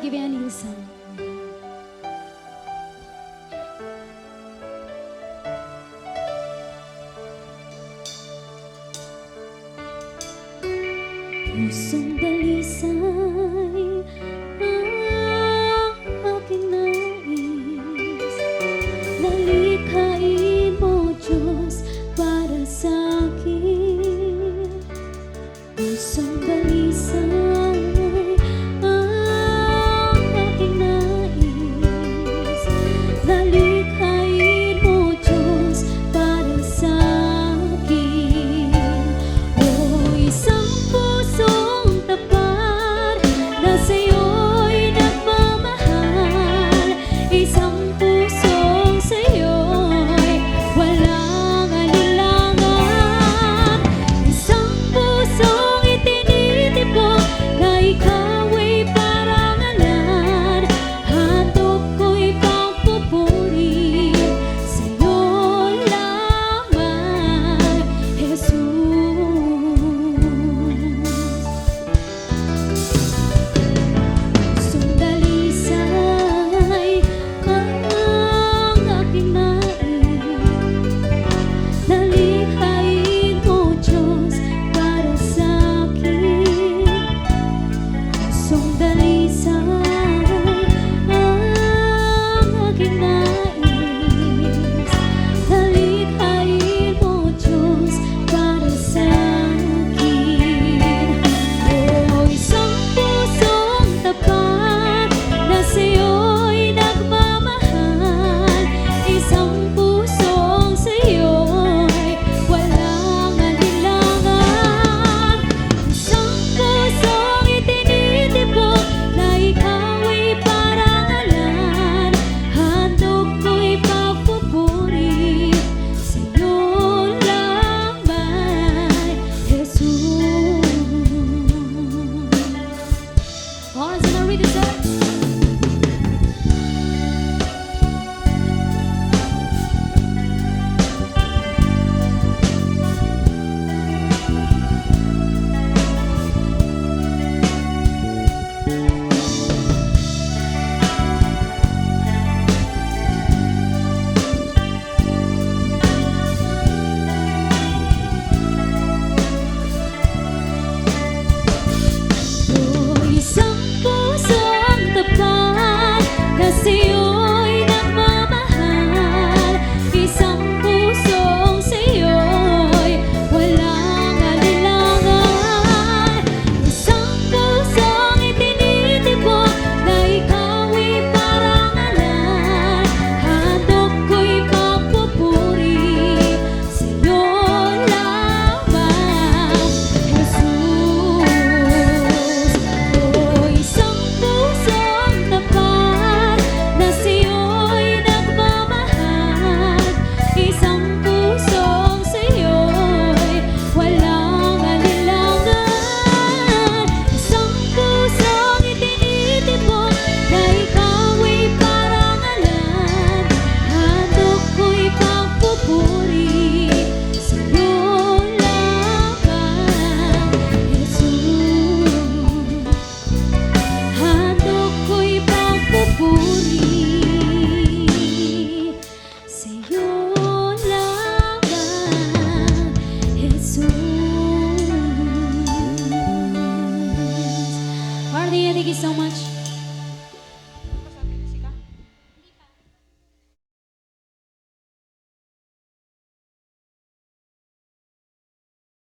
give you a new song. Pusong dalisay ang aking nais, nalikhain mo, Diyos, para sa akin. Pusong dalisay ang aking nais, nalikhain mo, Diyos, para sa akin. O isang pusong tapat na sa'yo'y nagmamahal, isang pusong sa'yo'y walang alinlangan, isang pusong itinitipon na ikaw ay parangalan. Handog ko'y pagpupuri sa'yo lamang, Jesus. Pusong dalisay ang aking nais, nalikhain mo, Diyos, para sa akin. Pusong dalisay ang aking nais, nalikhain mo, Diyos, para sa akin. O isang pusong tapat na sa'yo'y nagmamahal, isang pusong sa'yo'y walang alinlangan, isang pusong itinitipon na ikaw ay parangalan. Handog ko'y pagpupuri sa'yo lamang, Jesus. Oras na read it, sir. O isang pusong tapat na sa'yo'y nagmamahal, isang pusong sa'yo'y walang alinlangan, isang pusong itinitipon na ikaw ay parangalan. Handog ko'y pagpupuri sa'yo lamang, Jesus. O isang pusong tapat na sa'yo'y nagmamahal, isang pusong sa'yo'y walang alinlangan, isang pusong itinitipon na ikaw ay parangalan. Handog ko'y pagpupuri sa'yo lamang, Jesus. Handog ko'y pagpupuri sa'yo lamang, Jesus. Marlene, thank you so much.